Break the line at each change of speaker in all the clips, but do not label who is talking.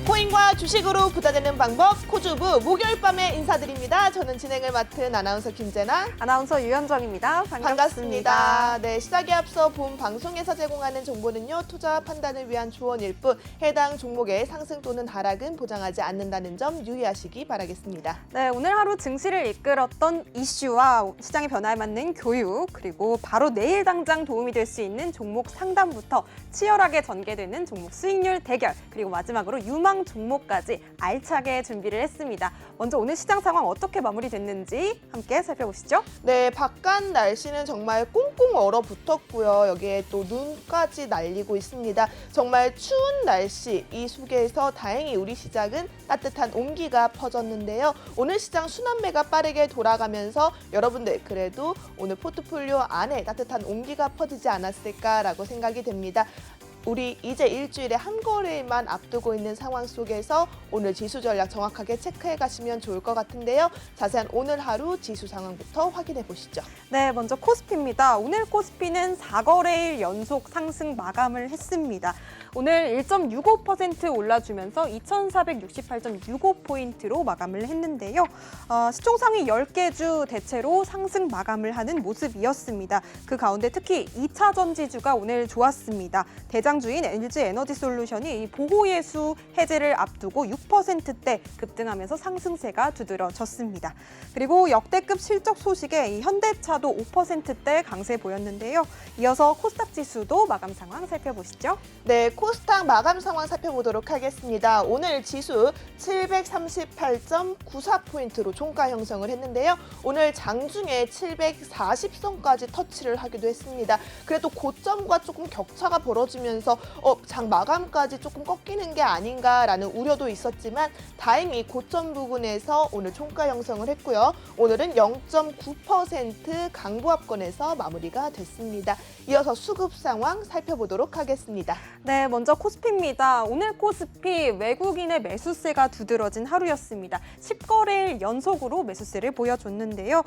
코인과 주식으로 부자 되는 방법 코주부 목요일 밤에 인사드립니다. 저는 진행을 맡은 아나운서 김재나,
아나운서 유현정입니다.
반갑습니다. 네, 시작에 앞서 본 방송에서 제공하는 정보는요, 투자 판단을 위한 조언일 뿐 해당 종목의 상승 또는 하락은 보장하지 않는다는 점 유의하시기 바라겠습니다.
네, 오늘 하루 증시를 이끌었던 이슈와 시장의 변화에 맞는 교육, 그리고 바로 내일 당장 도움이 될 수 있는 종목 상담부터 치열하게 전개되는 종목 수익률 대결, 그리고 마지막으로 유망 종목까지 알차게 준비를 했습니다. 먼저 오늘 시장 상황 어떻게 마무리됐는지 함께 살펴보시죠.
네, 바깥 날씨는 정말 꽁꽁 얼어붙었고요. 여기에 또 눈까지 날리고 있습니다. 정말 추운 날씨, 이 속에서 다행히 우리 시장은 따뜻한 온기가 퍼졌는데요. 오늘 시장 순환매가 빠르게 돌아가면서 여러분들 그래도 오늘 포트폴리오 안에 따뜻한 온기가 퍼지지 않았을까라고 생각이 됩니다. 우리 이제 일주일에 한 거래일만 앞두고 있는 상황 속에서 오늘 지수 전략 정확하게 체크해 가시면 좋을 것 같은데요. 자세한 오늘 하루 지수 상황부터 확인해 보시죠.
네, 먼저 코스피입니다. 오늘 코스피는 4거래일 연속 상승 마감을 했습니다. 오늘 1.65% 올라주면서 2,468.65포인트로 마감을 했는데요. 시총상위 10개 주 대체로 상승 마감을 하는 모습이었습니다. 그 가운데 특히 2차 전지주가 오늘 좋았습니다. 대장주인 LG에너지솔루션이 보호예수 해제를 앞두고 6%대 급등하면서 상승세가 두드러졌습니다. 그리고 역대급 실적 소식에 현대차도 5%대 강세 보였는데요. 이어서 코스닥 지수도 마감 상황 살펴보시죠.
네, 코스닥 마감 상황 살펴보도록 하겠습니다. 오늘 지수 738.94포인트로 종가 형성을 했는데요. 오늘 장중에 740선까지 터치를 하기도 했습니다. 그래도 고점과 조금 격차가 벌어지면서 장 마감까지 조금 꺾이는 게 아닌가라는 우려도 있었지만 다행히 고점 부분에서 오늘 종가 형성을 했고요. 오늘은 0.9% 강보합권에서 마무리가 됐습니다. 이어서 수급 상황 살펴보도록 하겠습니다.
네, 먼저 코스피입니다. 오늘 코스피 외국인의 매수세가 두드러진 하루였습니다. 10거래일 연속으로 매수세를 보여줬는데요.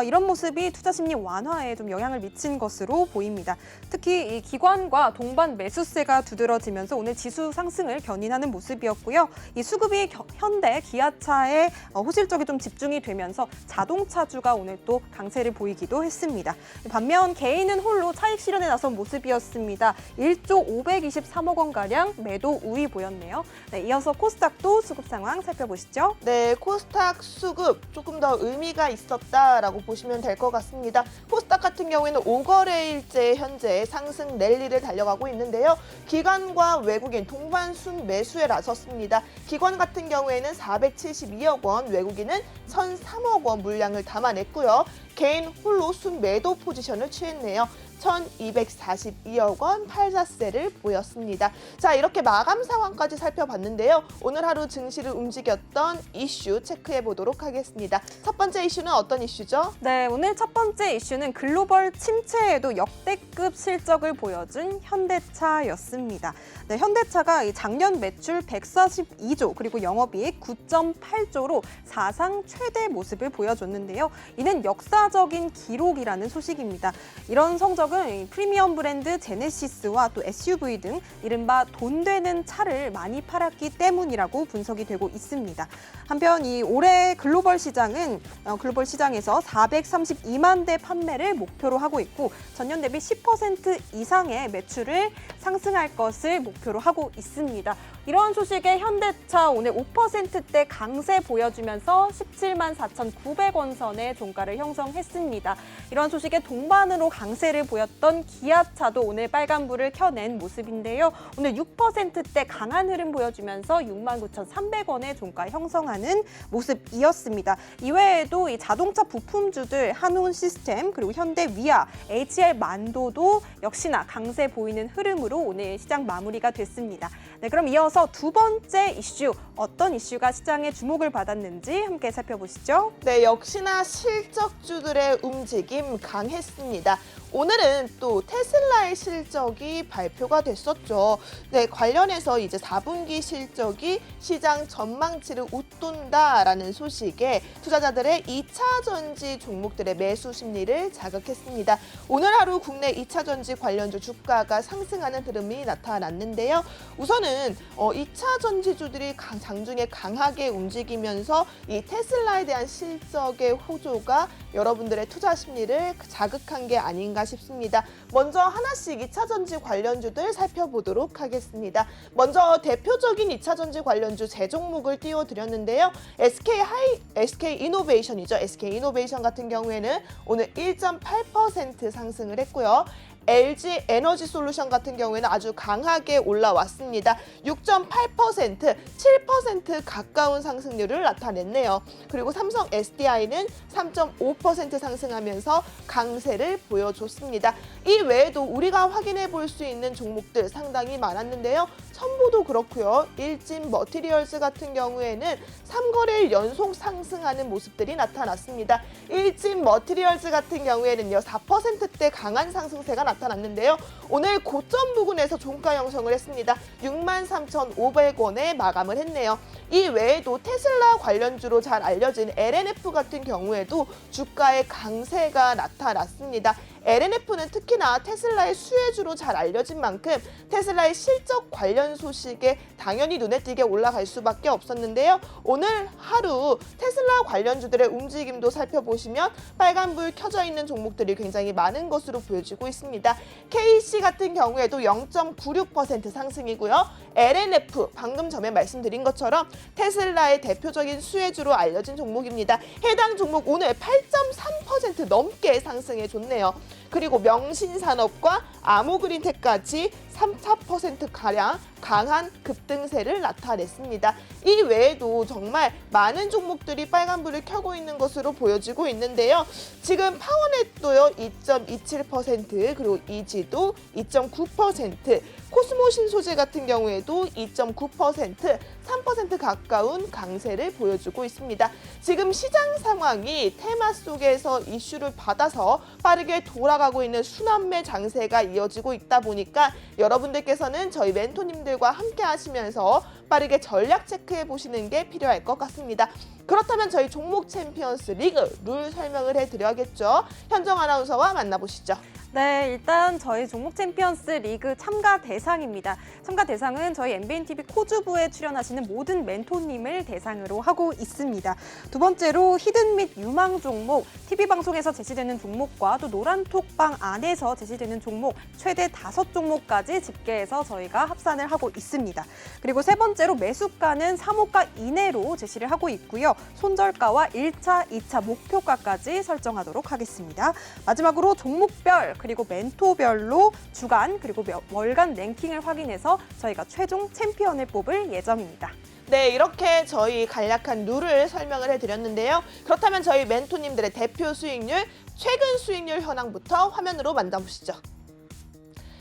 이런 모습이 투자 심리 완화에 좀 영향을 미친 것으로 보입니다. 특히 이 기관과 동반 매수세가 두드러지면서 오늘 지수 상승을 견인하는 모습이었고요. 이 수급이 현대, 기아차의 호실적이 좀 집중이 되면서 자동차주가 오늘 또 강세를 보이기도 했습니다. 반면 개인은 홀로 차익 실현에 나선 모습이었습니다. 1조 523억 원가량 매도 우위 보였네요. 네, 이어서 코스닥도 수급 상황 살펴보시죠.
네, 코스닥 수급 조금 더 의미가 있었다라고 보시면 될 것 같습니다. 코스닥 같은 경우에는 5거래일째 현재 상승 랠리를 달려가고 있는데요. 기관과 외국인 동반 순매수에 나섰습니다. 기관 같은 경우에는 472억 원, 외국인은 1,003억 원 물량을 담아냈고요. 개인 홀로 순매도 포지션을 취했네요. 1,242억 원 팔자세를 보였습니다. 자, 이렇게 마감 상황까지 살펴봤는데요. 오늘 하루 증시를 움직였던 이슈 체크해 보도록 하겠습니다. 첫 번째 이슈는 어떤 이슈죠?
네, 오늘 첫 번째 이슈는 글로벌 침체에도 역대급 실적을 보여준 현대차였습니다. 네, 현대차가 작년 매출 142조 그리고 영업이익 9.8조로 사상 최대 모습을 보여줬는데요. 이는 역사적인 기록이라는 소식입니다. 이런 성적은 프리미엄 브랜드 제네시스와 또 SUV 등 이른바 돈 되는 차를 많이 팔았기 때문이라고 분석이 되고 있습니다. 한편 이 올해 글로벌 시장에서 432만 대 판매를 목표로 하고 있고 전년 대비 10% 이상의 매출을 상승할 것을 목표로 하고 있습니다. 이러한 소식에 현대차 오늘 5%대 강세 보여주면서 17만 4,900원 선의 종가를 형성했습니다. 이러한 소식에 동반으로 강세를 보였던 기아차도 오늘 빨간불을 켜낸 모습인데요. 오늘 6%대 강한 흐름 보여주면서 69,300원의 종가 형성하는 모습이었습니다. 이외에도 이 자동차 부품주들 한온 시스템 그리고 현대 위아, HL 만도도 역시나 강세 보이는 흐름으로 오늘 시장 마무리가 됐습니다. 네, 그럼 이어서 두 번째 이슈 어떤 이슈가 시장의 주목을 받았는지 함께 살펴보시죠.
네, 역시나 실적주들의 움직임 강했습니다. 오늘은 또 테슬라의 실적이 발표가 됐었죠. 네, 관련해서 이제 4분기 실적이 시장 전망치를 웃돈다라는 소식에 투자자들의 2차 전지 종목들의 매수 심리를 자극했습니다. 오늘 하루 국내 2차 전지 관련주 주가가 상승하는 흐름이 나타났는데요. 우선은 2차 전지주들이 장중에 강하게 움직이면서 이 테슬라에 대한 실적의 호조가 여러분들의 투자 심리를 자극한 게 아닌가 싶습니다. 먼저 하나씩 2차 전지 관련주들 살펴보도록 하겠습니다. 먼저 대표적인 2차 전지 관련주 제 종목을 띄워드렸는데요. SK 이노베이션이죠. SK 이노베이션 같은 경우에는 오늘 1.8% 상승을 했고요. LG 에너지 솔루션 같은 경우에는 아주 강하게 올라왔습니다. 6.8%, 7% 가까운 상승률을 나타냈네요. 그리고 삼성 SDI는 3.5% 상승하면서 강세를 보여줬습니다. 이 외에도 우리가 확인해 볼 수 있는 종목들 상당히 많았는데요. 첨보도 그렇고요. 일진 머티리얼스 같은 경우에는 3거래일 연속 상승하는 모습들이 나타났습니다. 일진 머티리얼스 같은 경우에는요. 4%대 강한 상승세가 나타났는데요. 오늘 고점 부근에서 종가 형성을 했습니다. 63,500원에 마감을 했네요. 이 외에도 테슬라 관련주로 잘 알려진 LNF 같은 경우에도 주가의 강세가 나타났습니다. LNF는 특히나 테슬라의 수혜주로 잘 알려진 만큼 테슬라의 실적 관련 소식에 당연히 눈에 띄게 올라갈 수밖에 없었는데요. 오늘 하루 테슬라 관련주들의 움직임도 살펴보시면 빨간불 켜져 있는 종목들이 굉장히 많은 것으로 보여지고 있습니다. KC 같은 경우에도 0.96% 상승이고요. LNF 방금 전에 말씀드린 것처럼 테슬라의 대표적인 수혜주로 알려진 종목입니다. 해당 종목 오늘 8.3% 넘게 상승해 줬네요. 그리고 명신산업과 아모그린텍까지 3~4%가량 강한 급등세를 나타냈습니다. 이 외에도 정말 많은 종목들이 빨간불을 켜고 있는 것으로 보여지고 있는데요. 지금 파워넷도요 2.27%, 그리고 이지도 2.9%, 코스모 신소재 같은 경우에도 2.9%, 3% 가까운 강세를 보여주고 있습니다. 지금 시장 상황이 테마 속에서 이슈를 받아서 빠르게 돌아가고 있는 순환매 장세가 이어지고 있다 보니까 여러분들께서는 저희 멘토님들과 함께 하시면서 빠르게 전략 체크해 보시는 게 필요할 것 같습니다. 그렇다면 저희 종목 챔피언스 리그 룰 설명을 해드려야겠죠. 현정 아나운서와 만나보시죠.
네, 일단 저희 종목 챔피언스 리그 참가 대상입니다. 참가 대상은 저희 MBNTV 코주부에 출연하시는 모든 멘토님을 대상으로 하고 있습니다. 두 번째로 히든 및 유망 종목, TV방송에서 제시되는 종목과 또 노란톡방 안에서 제시되는 종목 최대 5종목까지 집계해서 저희가 합산을 하고 있습니다. 그리고 세 번째로 매수가는 3호가 이내로 제시를 하고 있고요. 손절가와 1차, 2차 목표가까지 설정하도록 하겠습니다. 마지막으로 종목별 그리고 멘토별로 주간 그리고 월간 랭킹을 확인해서 저희가 최종 챔피언을 뽑을 예정입니다.
네, 이렇게 저희 간략한 룰을 설명을 해드렸는데요. 그렇다면 저희 멘토님들의 대표 수익률, 최근 수익률 현황부터 화면으로 만나보시죠.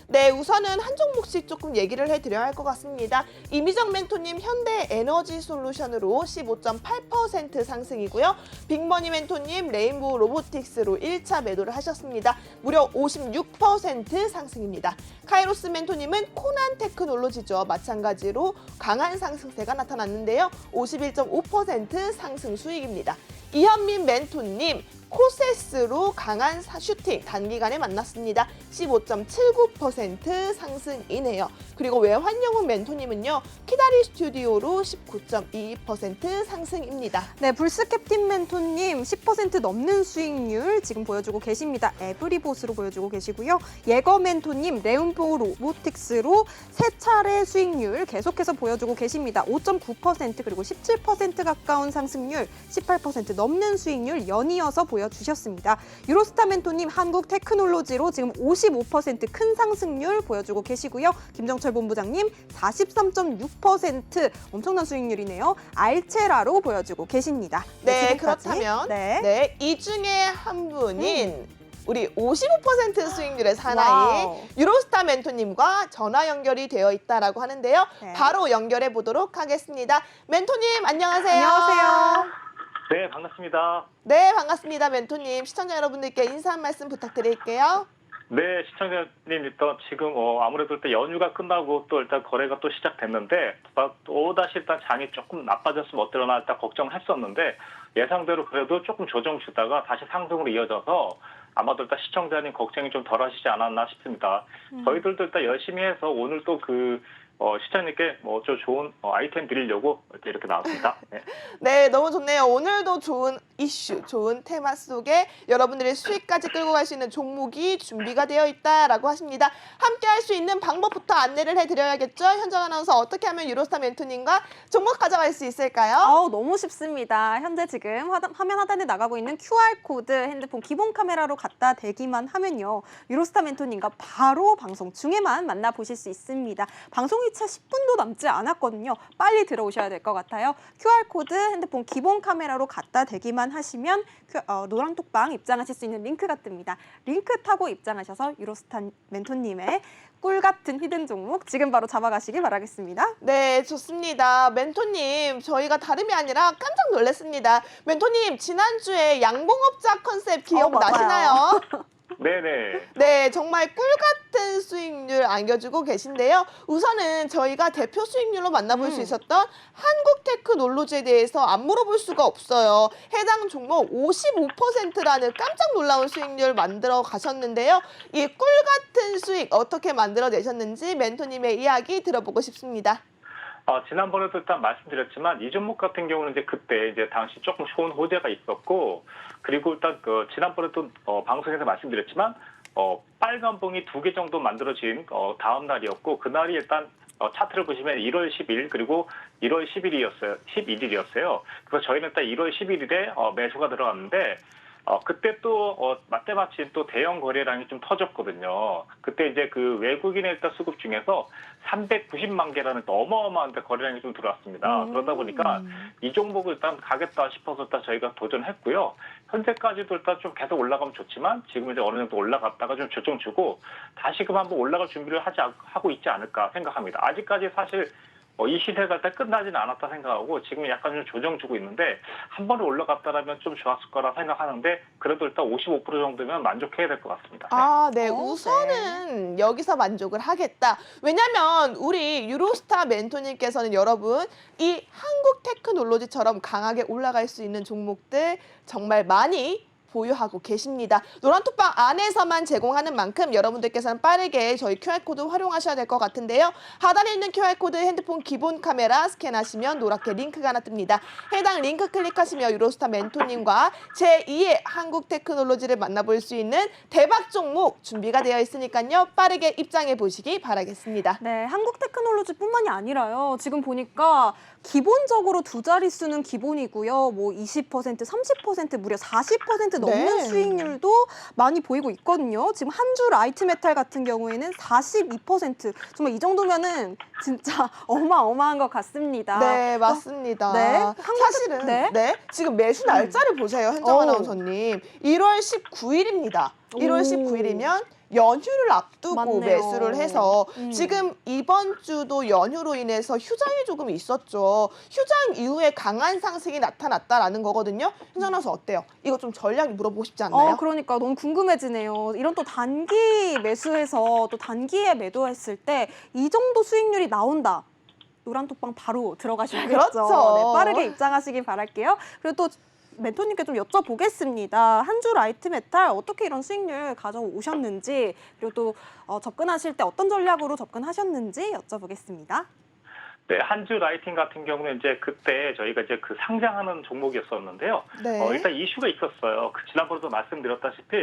네, 우선은 한 종목씩 조금 얘기를 해드려야 할 것 같습니다. 이미정 멘토님 현대 에너지 솔루션으로 15.8% 상승이고요. 빅머니 멘토님 레인보우 로보틱스로 1차 매도를 하셨습니다. 무려 56% 상승입니다. 카이로스 멘토님은 코난 테크놀로지죠. 마찬가지로 강한 상승세가 나타났는데요. 51.5% 상승 수익입니다. 이현민 멘토님 코세스로 강한 슈팅 단기간에 만났습니다. 15.79% 상승이네요. 그리고 외환영웅 멘토님은요. 키다리 스튜디오로 19.22% 상승입니다.
네, 불스캡틴 멘토님 10% 넘는 수익률 지금 보여주고 계십니다. 에브리보스로 보여주고 계시고요. 예거 멘토님 레인보우 로보틱스로 세 차례 수익률 계속해서 보여주고 계십니다. 5.9% 그리고 17% 가까운 상승률, 18% 넘는 수익률 연이어서 보여주셨습니다. 유로스타 멘토님 한국 테크놀로지로 지금 55% 큰 상승률 보여주고 계시고요. 김정철 본부장님 43.6% 엄청난 수익률이네요. 알체라로 보여주고 계십니다.
네,
지금까지.
그렇다면 이 중에 한 분인 우리 55% 수익률의 사나이
와우.
유로스타 멘토님과 전화 연결이 되어 있다라고 하는데요.
네.
바로 연결해 보도록 하겠습니다. 멘토님 안녕하세요.
안녕하세요.
네, 반갑습니다.
네, 반갑습니다. 멘토님. 시청자 여러분들께 인사 한 말씀 부탁드릴게요.
네, 시청자님 일단 지금 아무래도 일단 연휴가 끝나고 또 일단 거래가 또 시작됐는데 또다시 일단 장이 조금 나빠졌으면 어떠려나 일단 걱정했었는데 예상대로 그래도 조금 조정 주다가 다시 상승으로 이어져서 아마도 일단 시청자님 걱정이 좀 덜하시지 않았나 싶습니다. 저희들도 일단 열심히 해서 오늘 또 시청자님께 좀 좋은 아이템 드리려고 이렇게 나왔습니다. 네.
네, 너무 좋네요. 오늘도 좋은 이슈, 좋은 테마 속에 여러분들의 수익까지 끌고 갈 수 있는 종목이 준비가 되어 있다라고 하십니다. 함께 할 수 있는 방법부터 안내를 해드려야겠죠? 현정 아나운서 어떻게 하면 유로스타 멘토님과 종목 가져갈 수 있을까요?
너무 쉽습니다. 현재 지금 화면 하단에 나가고 있는 QR코드 핸드폰 기본 카메라로 갖다 대기만 하면요. 유로스타 멘토님과 바로 방송 중에만 만나보실 수 있습니다. 방송이 채 10분도 남지 않았거든요. 빨리 들어오셔야 될 것 같아요. QR코드 핸드폰 기본 카메라로 갖다 대기만 하시면 노란 톡방 입장하실 수 있는 링크가 뜹니다. 링크 타고 입장하셔서 유로스타 멘토님의 꿀 같은 히든 종목 지금 바로 잡아가시기 바라겠습니다.
네, 좋습니다. 멘토님, 저희가 다름이 아니라 깜짝 놀랐습니다. 멘토님, 지난주에 양봉업자 컨셉 기억나시나요?
네네.
네, 정말 꿀 같은 수익률 안겨주고 계신데요. 우선은 저희가 대표 수익률로 만나볼 수 있었던 한국테크놀로지에 대해서 안 물어볼 수가 없어요. 해당 종목 55%라는 깜짝 놀라운 수익률 만들어 가셨는데요. 이 꿀 같은 수익 어떻게 만들어내셨는지 멘토님의 이야기 들어보고 싶습니다.
지난번에도 일단 말씀드렸지만 이 종목 같은 경우는 그때 당시 조금 좋은 호재가 있었고 그리고 일단 지난번에도 방송에서 말씀드렸지만 빨간 봉이 2개 정도 만들어진 다음 날이었고 그날이 일단 차트를 보시면 1월 10일 그리고 1월 11일이었어요. 그래서 저희는 일단 1월 11일에 매수가 들어갔는데 그때 또 마침 또 대형 거래량이 좀 터졌거든요. 그때 그 외국인의 일단 수급 중에서 390만 개라는 또 어마어마한 거래량이 좀 들어왔습니다. 그러다 보니까 이 종목을 일단 가겠다 싶어서 일단 저희가 도전했고요. 현재까지도 일단 좀 계속 올라가면 좋지만 지금 어느 정도 올라갔다가 좀 조정 주고 다시금 한번 올라갈 준비를 하고 있지 않을까 생각합니다. 아직까지 사실 이 시세가 일단 끝나지는 않았다 생각하고 지금 약간 좀 조정 주고 있는데 한 번에 올라갔다라면 좀 좋았을 거라 생각하는데 그래도 일단 55% 정도면 만족해야 될 것 같습니다.
네. 우선은 여기서 만족을 하겠다. 왜냐면 우리 유로스타 멘토님께서는 여러분 이 한국테크놀로지처럼 강하게 올라갈 수 있는 종목들 정말 많이 보유하고 계십니다. 노란톡방 안에서만 제공하는 만큼 여러분들께서는 빠르게 저희 QR코드 활용하셔야 될 것 같은데요. 하단에 있는 QR코드 핸드폰 기본 카메라 스캔하시면 노랗게 링크가 하나 뜹니다. 해당 링크 클릭하시면 유로스타 멘토님과 제2의 한국테크놀로지를 만나볼 수 있는 대박 종목 준비가 되어 있으니까요. 빠르게 입장해 보시기 바라겠습니다.
네, 한국테크놀로지뿐만이 아니라요. 지금 보니까 기본적으로 두 자릿수는 기본이고요. 뭐 20%, 30%, 무려 40% 넘는
네.
수익률도 많이 보이고 있거든요. 지금 한 주 라이트메탈 같은 경우에는 42%. 정말 이 정도면은 진짜 어마어마한 것 같습니다.
네, 맞습니다.
네,
사실은
네.
지금 매수 날짜를 보세요, 현정 아나운서님. 1월 19일입니다. 1월
오.
19일이면 연휴를 앞두고
맞네요.
매수를 해서 지금 이번 주도 연휴로 인해서 휴장이 조금 있었죠. 휴장 이후에 강한 상승이 나타났다라는 거거든요. 현정 아나운서 어때요? 이거 좀 전략이 물어보고 싶지 않나요?
그러니까 너무 궁금해지네요. 이런 또 단기 매수해서 또 단기에 매도했을 때 이 정도 수익률이 나온다. 노란톡방 바로 들어가시면 되겠죠.
그렇죠.
네, 빠르게 입장하시길 바랄게요. 그리고 또 멘토님께 좀 여쭤보겠습니다. 한 주 라이트 메탈 어떻게 이런 수익률 가져오셨는지 그리고 또 접근하실 때 어떤 전략으로 접근하셨는지 여쭤보겠습니다.
네, 한 주 라이팅 같은 경우는 그때 저희가 상장하는 종목이었었는데요.
네.
일단 이슈가 있었어요. 지난번에도 말씀드렸다시피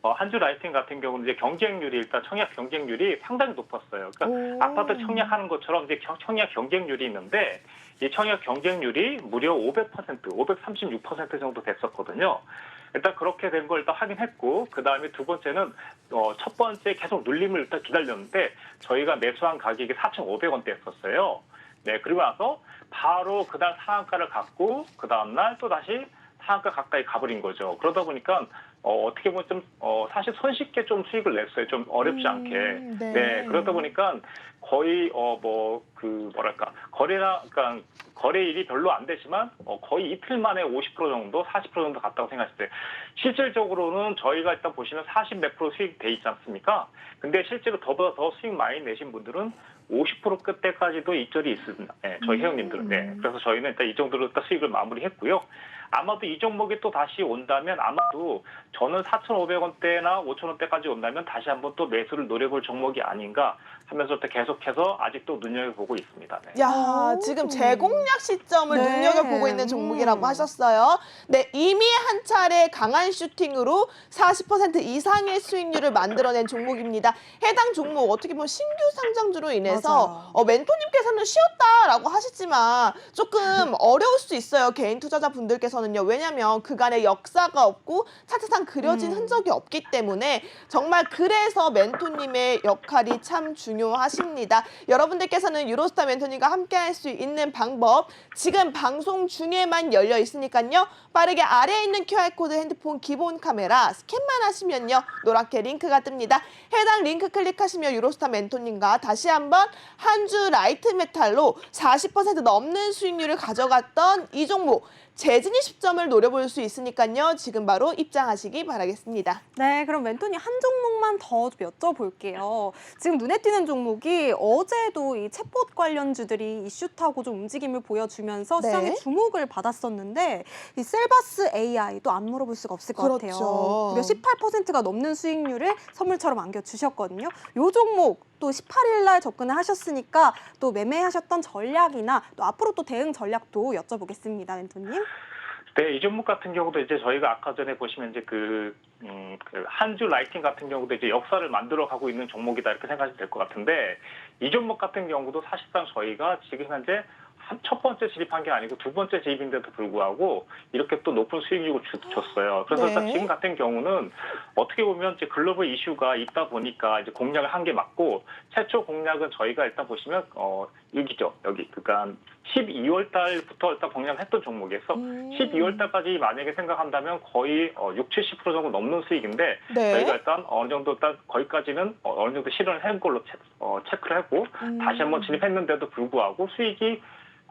한 주 라이팅 같은 경우는 경쟁률이 일단 청약 경쟁률이 상당히 높았어요. 그러니까 아파트 청약하는 것처럼 청약 경쟁률이 있는데 이 청약 경쟁률이 무려 500%, 536% 정도 됐었거든요. 일단 그렇게 된 걸 일단 확인했고 그 다음에 두 번째는 첫 번째 계속 눌림을 일단 기다렸는데 저희가 매수한 가격이 4,500원대였었어요. 네, 그리고 나서 바로 그다음 상한가를 갖고 그 다음날 또 다시 상한가 가까이 가버린 거죠. 그러다 보니까 어떻게 보면 좀 사실 손쉽게 좀 수익을 냈어요. 좀 어렵지 않게.
네.
네, 그러다 보니까 거의 뭐랄까 그러니까 거래일이 별로 안 되지만 거의 이틀 만에 50% 정도, 40% 정도 갔다고 생각했을 때 실질적으로는 저희가 일단 보시면 40 몇 프로 수익 돼 있지 않습니까? 근데 실제로 더보다 더 수익 많이 내신 분들은 50% 끝대까지도 이절이 있습니다. 네, 저희 회원님들은. 네, 그래서 저희는 일단 이 정도로 일단 수익을 마무리했고요. 아마도 이 종목이 또 다시 온다면 아마도 저는 4,500원대나 5,000원대까지 온다면 다시 한번 또 매수를 노려볼 종목이 아닌가 하면서 또 계속해서 아직도 눈여겨보고 있습니다. 네.
야,
오.
지금 재공략 시점을
네.
눈여겨보고 있는 종목이라고 하셨어요. 네, 이미 한 차례 강한 슈팅으로 40% 이상의 수익률을 만들어낸 종목입니다. 해당 종목 어떻게 보면 신규 상장주로 인해서 멘토님께서는 쉬었다라고 하시지만 조금 어려울 수 있어요. 개인 투자자분들께서는요. 왜냐하면 그간의 역사가 없고 차트상 그려진 흔적이 없기 때문에 정말 그래서 멘토님의 역할이 참 중요하십니다. 여러분들께서는 유로스타 멘토님과 함께 할 수 있는 방법 지금 방송 중에만 열려 있으니까요. 빠르게 아래에 있는 QR코드 핸드폰 기본 카메라 스캔만 하시면요. 노랗게 링크가 뜹니다. 해당 링크 클릭하시면 유로스타 멘토님과 다시 한번 한 주 라이트 메탈로 40% 넘는 수익률을 가져갔던 이 종목 재진입 시점을 노려볼 수 있으니까요. 지금 바로 입장하시기 바라겠습니다.
네, 그럼 멘토님 한 종목만 더 여쭤볼게요. 지금 눈에 띄는 종목이 어제도 이 챗봇 관련주들이 이슈 타고 좀 움직임을 보여주면서
네.
시장의 주목을 받았었는데 이 셀바스 AI도 안 물어볼 수가 없을 것 같아요.
그렇죠.
무려 18%가 넘는 수익률을 선물처럼 안겨주셨거든요. 이 종목 또 18일 날 접근을 하셨으니까 또 매매하셨던 전략이나 또 앞으로 또 대응 전략도 여쭤보겠습니다, 멘토님.
네, 이 종목 같은 경우도 이제 저희가 아까 전에 보시면 이제 한 주 라이팅 같은 경우도 이제 역사를 만들어 가고 있는 종목이다 이렇게 생각하시면 될 것 같은데 이 종목 같은 경우도 사실상 저희가 지금 현재 첫 번째 진입한 게 아니고 두 번째 진입인데도 불구하고 이렇게 또 높은 수익률을 줬어요. 그래서
네.
일단 지금 같은 경우는 어떻게 보면 이제 글로벌 이슈가 있다 보니까 이제 공략을 한 게 맞고 최초 공략은 저희가 일단 보시면 여기죠. 여기 그러니까 12월 달부터 일단 공략했던 종목에서 12월 달까지 만약에 생각한다면 거의 60, 70% 정도 넘는 수익인데
네.
저희가 일단 어느 정도 일단 거기까지는 어느 정도 실현을 한 걸로 체크를 했고 다시 한번 진입했는데도 불구하고 수익이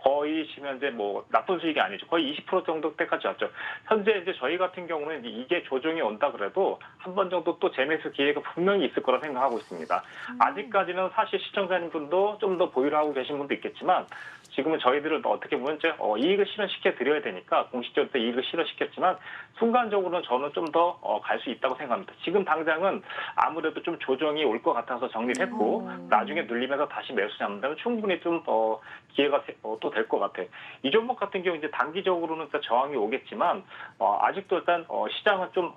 거의 지금 현재 뭐 나쁜 수익이 아니죠. 거의 20% 정도 때까지 왔죠. 현재 이제 저희 같은 경우는 이게 조정이 온다 그래도 한 번 정도 또 재매수 기회가 분명히 있을 거라 생각하고 있습니다. 아직까지는 사실 시청자님분도 좀 더 보유를 하고 계신 분도 있겠지만 지금은 저희들은 어떻게 보면 이제 이익을 실현시켜 드려야 되니까 공식적으로 이익을 실현시켰지만 순간적으로는 저는 좀 더 갈 수 있다고 생각합니다. 지금 당장은 아무래도 좀 조정이 올 것 같아서 정리를 했고 나중에 눌리면서 다시 매수 잡는다면 충분히 좀 기회가 또 될 것 같아요. 이 종목 같은 경우 이제 단기적으로는 일단 저항이 오겠지만 아직도 일단 시장은 좀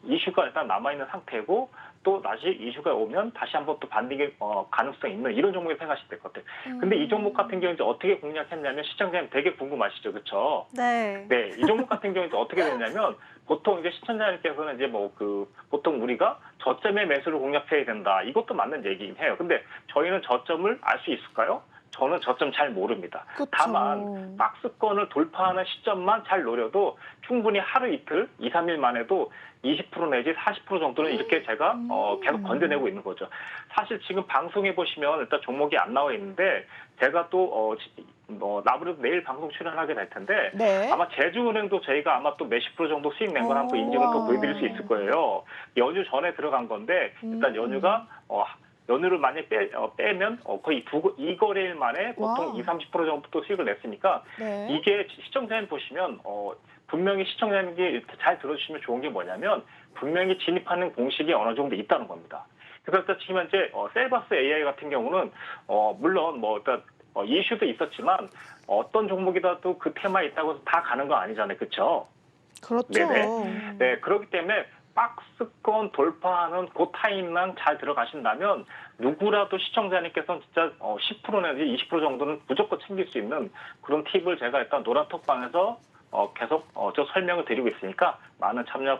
이슈가 일단 남아 있는 상태고 또 다시 이슈가 오면 다시 한번 또 반등의 가능성이 있는 이런 종목에 생각하시면 될 것 같아요. 근데 이 종목 같은 경우 이제 어떻게 공략했냐면 시청자님 되게 궁금하시죠, 그렇죠?
네.
네, 이 종목 같은 경우 이제 어떻게 됐냐면 보통 이제 시청자님께서는 이제 보통 우리가 저점의 매수를 공략해야 된다. 이것도 맞는 얘기긴 해요. 근데 저희는 저점을 알 수 있을까요? 저는 저점 잘 모릅니다.
그쵸.
다만 박스권을 돌파하는 시점만 잘 노려도 충분히 하루 이틀, 2, 3일 만에도 20% 내지 40% 정도는 이렇게 제가 계속 건져내고 있는 거죠. 사실 지금 방송에 보시면 일단 종목이 안 나와 있는데 제가 또 아무래도 내일 방송 출연하게 될 텐데
네.
아마 제주은행도 저희가 아마 또 몇십 프로 정도 수익 낸 걸 한번 인증을 또 보여드릴 수 있을 거예요. 연휴 전에 들어간 건데 일단 연휴가 연휴를 만약에 빼면 거의 2거래일 만에 보통
와우.
20, 30% 정도 또 수익을 냈으니까
네.
이게 시청자님 보시면 분명히 시청자님이 잘 들어주시면 좋은 게 뭐냐면 분명히 진입하는 공식이 어느 정도 있다는 겁니다. 그래서 일단 지금 현재 셀바스 AI 같은 경우는 물론 일단 이슈도 있었지만 어떤 종목이라도 그 테마에 있다고 해서 다 가는 거 아니잖아요. 그렇죠?
그렇죠.
네네. 네, 그렇기 때문에 박스권 돌파하는 그 타임만 잘 들어가신다면 누구라도 시청자님께서는 진짜 10% 내지 20% 정도는 무조건 챙길 수 있는 그런 팁을 제가 일단 노란톡방에서 계속 저 설명을 드리고 있으니까 많은 참여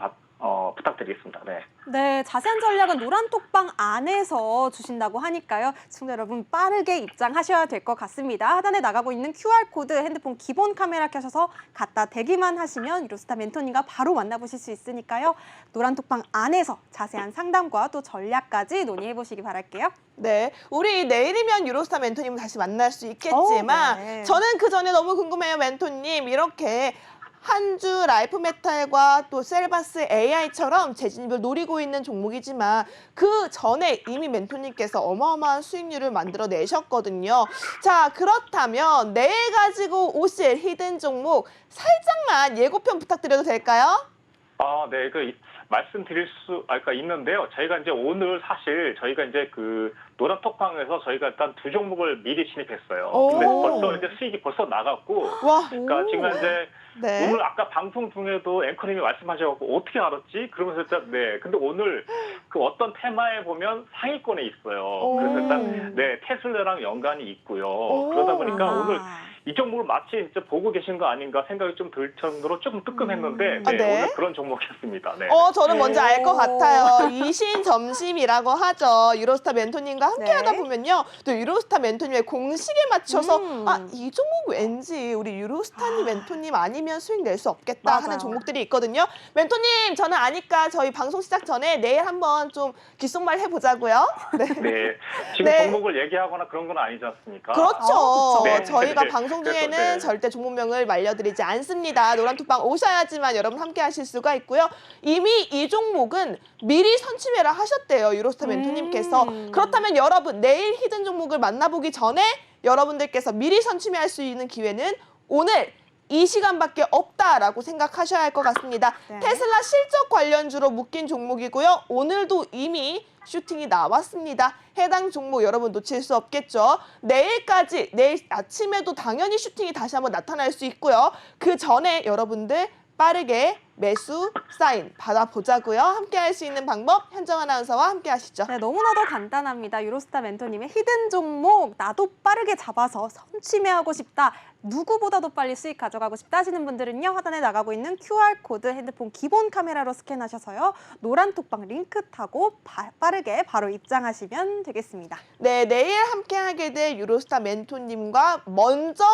부탁드리겠습니다. 네.
네, 자세한 전략은 노란톡방 안에서 주신다고 하니까요. 시청자 여러분 빠르게 입장하셔야 될 것 같습니다. 하단에 나가고 있는 QR코드 핸드폰 기본 카메라 켜셔서 갖다 대기만 하시면 유로스타 멘토님과 바로 만나보실 수 있으니까요. 노란톡방 안에서 자세한 상담과 또 전략까지 논의해보시기 바랄게요.
네, 우리 내일이면 유로스타 멘토님 다시 만날 수 있겠지만
네.
저는 그 전에 너무 궁금해요, 멘토님. 이렇게 한 주 라이프 메탈과 또 셀바스 AI처럼 재진입을 노리고 있는 종목이지만 그 전에 이미 멘토님께서 어마어마한 수익률을 만들어내셨거든요. 자, 그렇다면 내일 가지고 오실 히든 종목 살짝만 예고편 부탁드려도 될까요?
네, 말씀드릴 수가 있는데요. 저희가 이제 오늘 사실 저희가 이제 그 노란톡방에서 저희가 일단 두 종목을 미리 진입했어요.
오.
근데 벌써 이제 수익이 벌써 나갔고,
와,
그러니까 지금 현재
네.
오늘 아까 방송 중에도 앵커님이 말씀하셔갖고 어떻게 알았지? 그러면서 일단 네, 근데 오늘 그 어떤 테마에 보면 상위권에 있어요. 그래서 일단 네 테슬라랑 연관이 있고요. 그러다 보니까 오늘 이 종목을 마치 이제 보고 계신 거 아닌가 생각이 좀 들 정도로 조금 뜨끔했는데 네,
네.
오늘 그런 종목이었습니다. 네.
저는 뭔지 알 것 같아요. 이신점심이라고 하죠. 유로스타 멘토님과 함께
네.
하다 보면요. 또 유로스타 멘토님의 공식에 맞춰서
음.
이 종목 왠지 우리 유로스타님 멘토님 아니면 수익 낼 수 없겠다
맞아요.
하는 종목들이 있거든요. 멘토님, 저는 아니까 저희 방송 시작 전에 내일 한번 좀 귓속말 해보자고요. 네.
네. 지금
네.
종목을 얘기하거나 그런 건 아니지 않습니까?
그렇죠.
네.
저희가
네.
방송 중에는
그래서, 네.
절대 종목명을 말려드리지 않습니다. 노란톡방 오셔야지만 여러분 함께 하실 수가 있고요. 이미 이 종목은 미리 선취매를 하셨대요. 유로스타 멘토님께서. 그렇다면 여러분 내일 히든 종목을 만나보기 전에 여러분들께서 미리 선취매할 수 있는 기회는 오늘 이 시간밖에 없다라고 생각하셔야 할 것 같습니다.
네.
테슬라 실적 관련주로 묶인 종목이고요. 오늘도 이미 슈팅이 나왔습니다. 해당 종목 여러분 놓칠 수 없겠죠. 내일까지, 내일 아침에도 당연히 슈팅이 다시 한번 나타날 수 있고요. 그 전에 여러분들 빠르게 매수 사인 받아보자고요. 함께 할 수 있는 방법 현정 아나운서와 함께 하시죠.
네, 너무나도 간단합니다. 유로스타 멘토님의 히든 종목 나도 빠르게 잡아서 선취매하고 싶다. 누구보다도 빨리 수익 가져가고 싶다 하시는 분들은요. 하단에 나가고 있는 QR코드 핸드폰 기본 카메라로 스캔하셔서요. 노란톡방 링크 타고 빠르게 바로 입장하시면 되겠습니다.
네, 내일 함께 하게 될 유로스타 멘토님과 먼저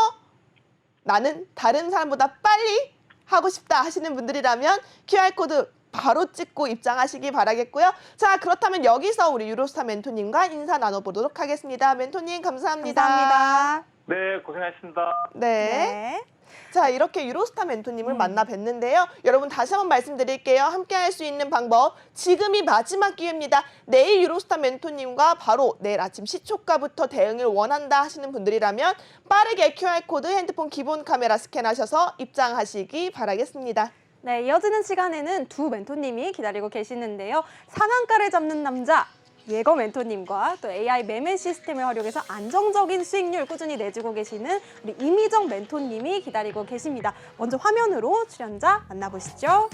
나는 다른 사람보다 빨리 하고 싶다 하시는 분들이라면 QR코드 바로 찍고 입장하시기 바라겠고요. 자, 그렇다면 여기서 우리 유로스타 멘토님과 인사 나눠보도록 하겠습니다. 멘토님 감사합니다.
감사합니다.
네, 고생하셨습니다.
네.
네.
자, 이렇게 유로스타 멘토님을 만나 뵀는데요. 여러분 다시 한번 말씀드릴게요. 함께 할 수 있는 방법 지금이 마지막 기회입니다. 내일 유로스타 멘토님과 바로 내일 아침 시초가부터 대응을 원한다 하시는 분들이라면 빠르게 QR코드 핸드폰 기본 카메라 스캔하셔서 입장하시기 바라겠습니다.
네, 이어지는 시간에는 두 멘토님이 기다리고 계시는데요. 상한가를 잡는 남자 예거 멘토님과 또 AI 매매 시스템을 활용해서 안정적인 수익률 꾸준히 내주고 계시는 우리 이미정 멘토님이 기다리고 계십니다. 먼저 화면으로 출연자 만나보시죠.